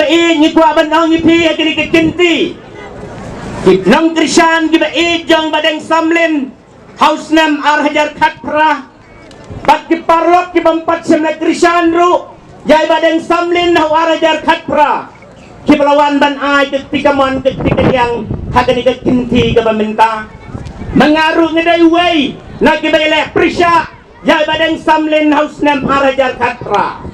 ngi kwa banong ngi pi kini kekinti nong Krishan giba jong badeng samlin haus nam ar hajar khatpra bat ki parlok ki bampat semna Krishan ru jai badeng samlin hau ar hajar khatpra ki belawan ban ai ketika mon ketika yang hagani kekinti ke pemerintah mengaruh ngedai wei nak ki bele prisha jai badeng samlin haus nam ar hajar khatpra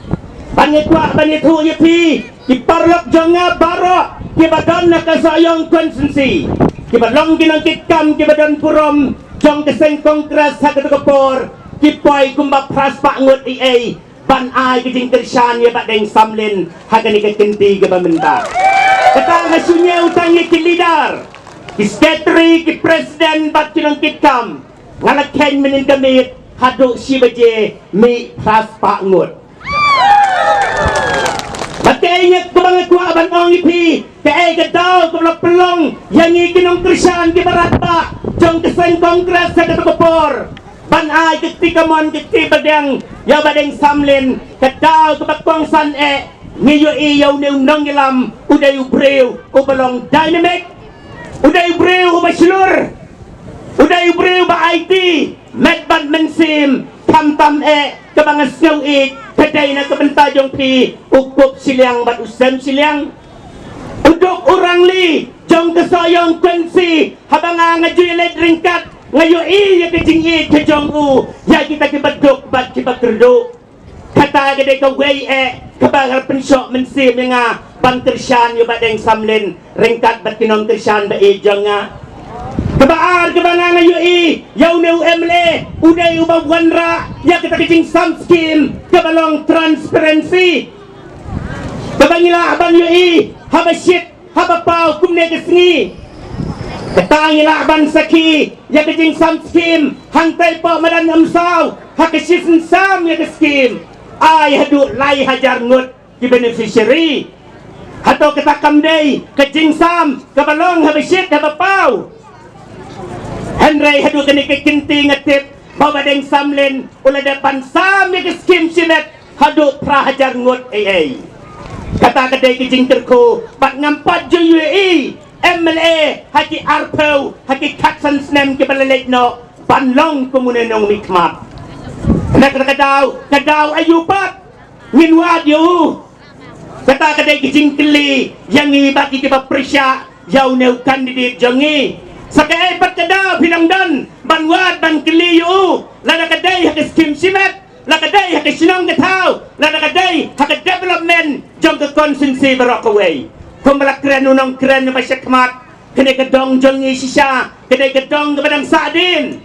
banyak kuat banyak tu ye pi ki parlok jonga baro ki badan nak sayang konsensi ki balong ki nang kitkam ki badan purom jong keseng kongres hak kapor ki poi kumba pras pak ngut ai ban ai ki jing Krishan ye badeng samlin hagani ke kenti ke pemerintah kata ngasunya utang ki leader ki secretary ki presiden bat ki nang kitkam ngalak ken menin kami haduk si baje mi pras pak ngut Batenya kebangan kuah abang ong ipi Kaya gedau kebelah pelong Yang ikinong Krishan ki barata Jong keseng kongres sa katukupor Ban ay ketika mon ketika badang Yaw badang samlin Gedau kebakongsan Ngayo iyaw niyo nang ilam Uday ubriw Ubalong dynamic Uday ubriw ubasilur Uday ubriw ba IT Medban mensim Tam-tam kebangan snow Kadai na kebentajong pi ukup siliang bat usem siliang untuk orang li jong kesoyong kunsi habang ngajuilet ringkat ngayo ya kejingi ke jong u ya kita kibaduk bat kibakerduk kata gede ka wei kebangar pensok mensim nga ban Krishan yo badeng samlin ringkat bat kinom Krishan ba jong nga kebaar kebangan ngayo yaw neu emle uday ubah wanra ya kita kecing sam skim kebalong transparency kebangila abang yoi haba shit haba pau kumne kesengi ketangila abang saki ya kecing sam skim hangtai po madan amsaw hakesisen sam ya keskim ay hadu lai hajar ngut ki beneficiary atau kita kamdei kecing sam kebalong haba shit haba pau Henry hadu kini kekinti ngetip bawa badeng samlin ula depan sami ke skim sinet hadu prahajar ngut kata kedai kijing terku bat ngampat jo UAE MLA haki arpau haki katsan snem ke balalek no banlong pemunenong mikmat nak kadau ayubat nginwad yu kata kedai kijing keli yang ibaki kiba prisya yau neu kandidat jongi Sakai pat kada pinangdan banwad ban keliyu lada kadai hak skim simet la kadai hak sinong ketau lada kadai hak development jong ke konsensi barokaway kumbala kren unong kren ba syakmat kene kedong jongi sisa kedai kedong kepadang sadin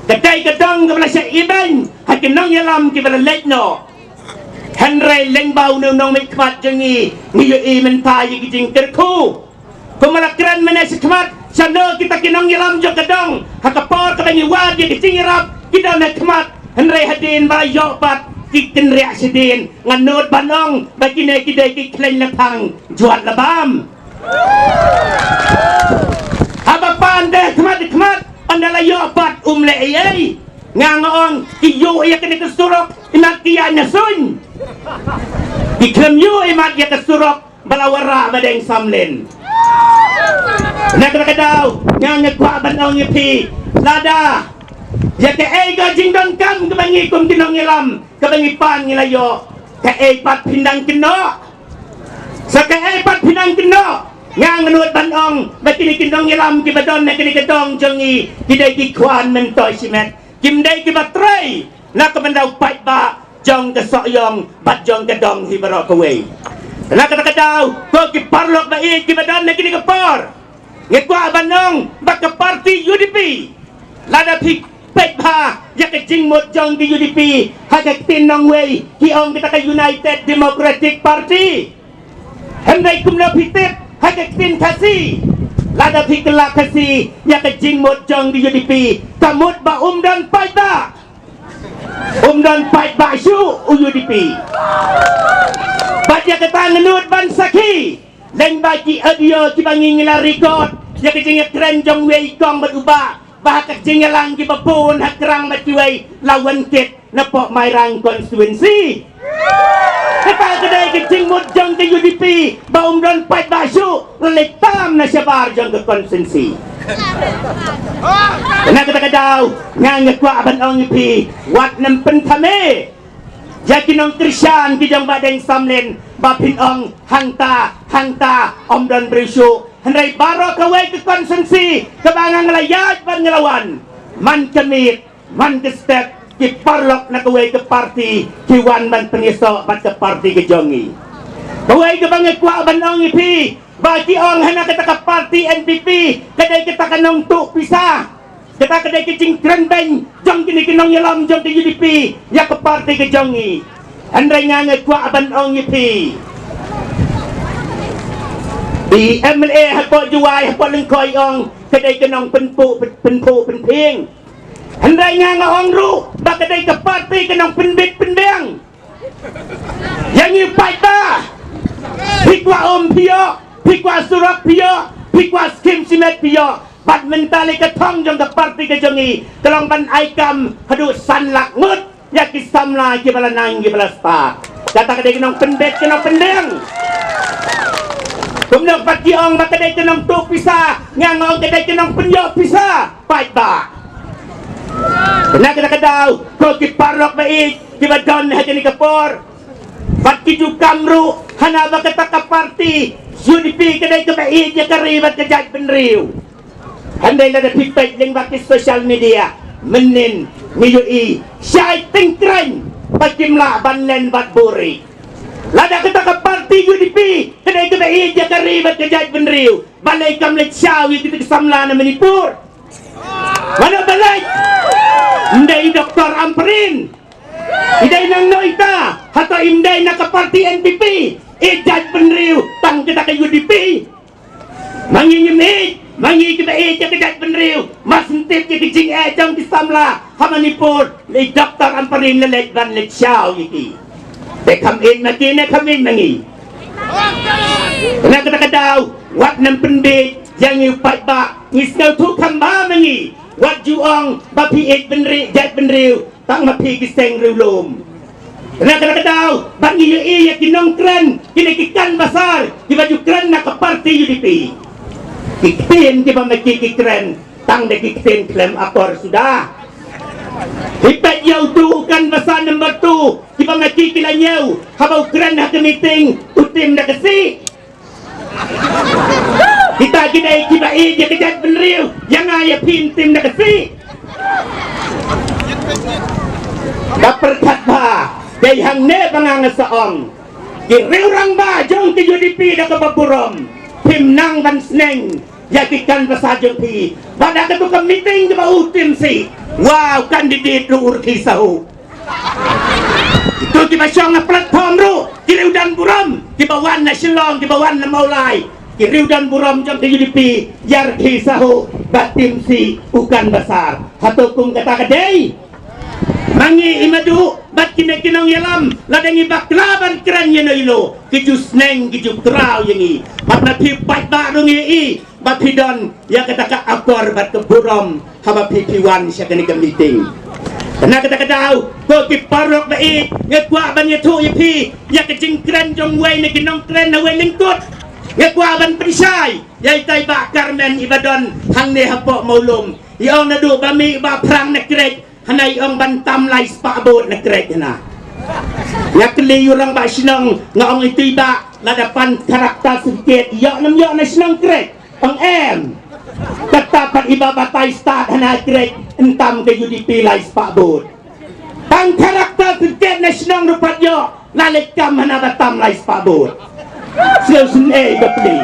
kedai kedong kepada syak iban hak nong yalam ke bala letno Henry lengbau nong mikmat jongi ngiyo mentai kijing terku kumbala kren mana syakmat Sando kita kinong yalam jo kadong hakapor kabangi wadi kicingirap kita na kemat Henry hadin bayo bat kikin reaksidin nganut banong bakine kidai kiklain lapang juat labam haba pande kemat andala yo bat umle ayay ngangoong iyo iya kini kesurok imat kiya nasun iklam yo imat iya kesurok balawara badeng samlin nak kadau yang ngekwa banong ngepi lada ya ke ga jingdon kam kebangi kum kinong ngilam kebangi pan ngilayo ke pat pindang kino sa ke pat pindang kino ngang nut banong bakini kinong ngilam kibadon na kini kedong jongi kidai kikwan mentoy simet kimdai kibatray na kebandaw pat ba jong kesoyong bat jong kedong hibaro kaway nak kadau ko kiparlok ba kibadon na kini kapor ngekwa banong baka party UDP lada pik pek ba ya ke jingmot jong di UDP hagak tinong way kiong kita ka United Democratic Party henday kumna pitip hagak tin kasi lada pik la kasi ya ke jingmot jong di UDP kamut ba umdan pait ba syu UDP bat ya ke tanganut ban saki leng bagi audio kibangi ngila record ya kecingnya keren jong wei kong berubah bahak kecingnya lang kibapun hak kerang batuai lawan kit napok mairang konstituensi Kata kedai kecing mut jang ke UDP baum dan pat basu lelek tam na syabar jang ke konsensi. Kena kata kadau ngang kuat aban ong UDP wat nem pentame. Jadi nong Krisyan kijang badeng samlen bapin ong hangta om dan berisu hendai baro kawai ke konsensi kebangang layat ban ngelawan man kemit man kestek ki parlok na kawai ke parti kiwan ban pengisok bat ke parti ke jongi kawai ke bangai kuat ban ong ipi bagi ong hana kata ke parti NPP kadai kita kanong tuk pisah kita kedai kecing keren beng jong kini kinong yalam jong ke UDP ya ke parti ke jongi andai ngangai kuat ban ong ipi di MLA hapok juai hapok lengkoi ong kedai kenong penpu penping andai ngangai ong ru bak kedai ke parti kenong penbit penbeng yang ipai ta pikwa om pio pikwa surak pio pikwa skim simet pio bat mentali ke thong jong ke parti ke jongi kelong ban aikam hadu sanlak mut ya kisamla kibala nang kibala sta kata kedai kenong penbit kenong pendeng kemudian pagi ong bak kedai kenong tuk pisah ngangong kedai kenong penyok pisah pai ba kena kena kedau ko ki parlok baik kibadon hati ni kapor bat kiju kamru hana ba kata ka parti UDP kedai ke baik ya karibat ke jaj benriu andai ada pipet yang baki social media menin ngiyui syai tingkren bajimla banlen bat buri lada kata ke parti UDP kedai ke baik ya karibat ke jaj benriu balai kamlet syawi kita kesamla na Manipur mana balai indai Dr. Amperin indai nang noita atau indai nak ke parti NPP jaj benriu tang kita ke UDP manginyim mangi kita je kejat benriu mas entip je kecing jang di samla Manipur le Dr. Amperin le ban le chao yiki they come in makine come in mangi kena kata kadau wat nam penbit yang yu pat ba ngisau tu kamba mangi wat juong bapi benri jat benriu tang mapi kiseng riulum kena kata kadau bangi yu ya kinong kren kini kikan basar di baju kren nak ke parti UDP kiktin di bawah kikren tang de kiktin klaim akor sudah hipet yau tu kan besar nombor tu di bawah kikilan yau habau kren nak meeting utim dah kesi kita kidai kibai je kejat benriu yang ayah pintim dah kesi dapat kata day hang ne bangang saong kiriu rang ba jong ke UDP dah ke baburom tim nang ban sneng yakikan pasajong pi pada ketua meeting ke bau tim si wow kandidat lu urkisahu itu kita syong platform ru kiriu dan buram di bawah nasional di bawah maulai kiriu dan buram jong ke UDP yar kisahu batim si bukan besar hatukum kata kedai mangi imadu bat kinong yalam ladangi baklaban keren yeno ilo kiju sneng kiju krau yangi bat napi pat ba rungi i bat hidon ya kata ka akor bat ke buram haba pipiwan siya kani ka meeting kena kata kadau ko ki parok ba i ngekwa ban yetu yepi ya kejing keren jong way na kinong keren na way lingkot ngekwa ban perisay ya itay ba Carmen Ibadon hang ne hapo maulum iong nadu bami ba prang na krek hanay ang bantam lais paabot na krek na yakli yurang ba sinang nga ang ito'y ba ladapan karakter sedikit yok na sinang krek pang katapan ibabatay start hanay krek entam ke UDP lais paabot pang karakter sedikit na sinang rupat yok lalikam hanabatam lais paabot siya bapli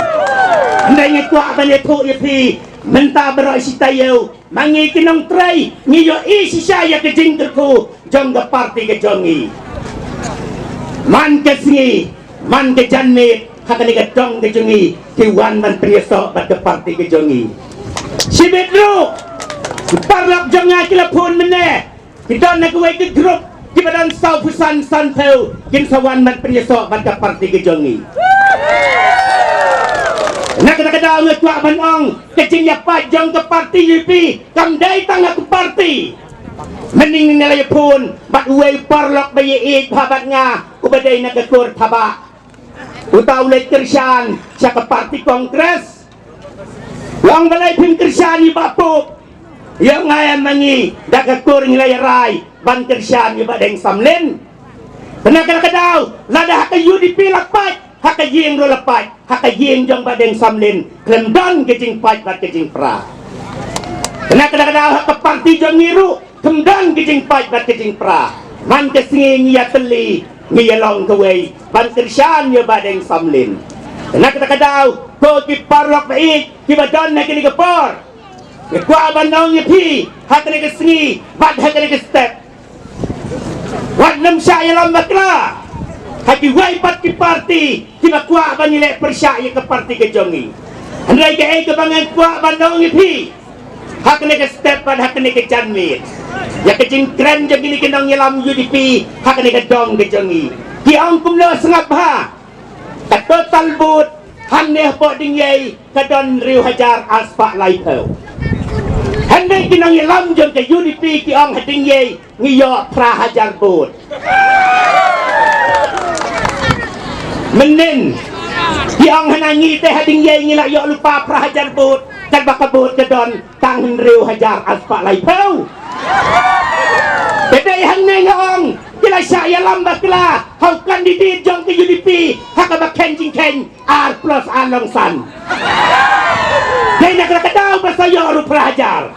hanay nga kwa balito yapi menta beroy si tayo mangi kinong tray ngiyo isi siya ke jingger ko jong ga party ke jongi man ke singi man ke janmit hakani ke jong ke jongi tiwan man priyaso bat ke party ke jongi si bedro parlok jonga kila pun mene kita nak way ke grup di badan sau pusan sanpeu kin sawan man priyaso bat ke party ke jongi nak kata ngekwa banong kecing ya pajang ke parti UP kam dai tangga ke parti mening nilai pun bat way parlok bayi ik habat nga ubadai nagakur taba utaw ulit Krisyan siya ka party Congress yang balay pin Krisyan iba po yang ngayon mangi nagakur nilayaray ban Krisyan iba deng samlin penagara daw lada haka UDP lakpat haka yeng ro lakpat haka yeng jong badeng samlin kendon kejing pat bat kejing pra penagara daw haka party jong ngiru kendon kejing pat bat kejing pra man kesingi ngiya teli ngiya long kaway ban Krisyan iba badeng samlin penagara daw ko ki parlok baik ki badon na kini kapor kwa banong ipi haka ni kesingi bat haka ni step Wan nam saya lam bakla. Haki wai pat ki parti tiba kuah banile persya ke parti ke jongi. Andai ke ke bangan kuah bandong ipi. Hak ne ke step pad hak ne ke janmi. Ya ke jingkren je gini kenong yelam UDP hak ne ke dong ke jongi. Ki ong kum lo sengap ha. Ka total but han ne po ding yei ka don riu hajar aspak lai tho. Handai kinong yelam jong ke UDP ki ong hading yei ngiyo pra hajar bud menin yang hanangi teh hading ye ngila yo lupa pra hajar bud kan baka bud kedon tang riu hajar aspak lai pau beda han ne ngong kila saya lamba kila hau kandidate jong ke UDP haka baken jing ken R plus along san dai nak kadau basa yo lu pra hajar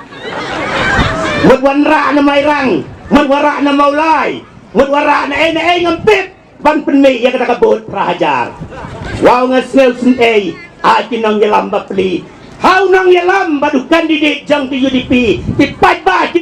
mud wanra na mai rang mudwara na maulay mudwara na ngampit ban penmi yang kata kabut prahajar wow ngasel sin akin nang yalam bapli how nang yalam badu kandidat jang ke UDP ipat ba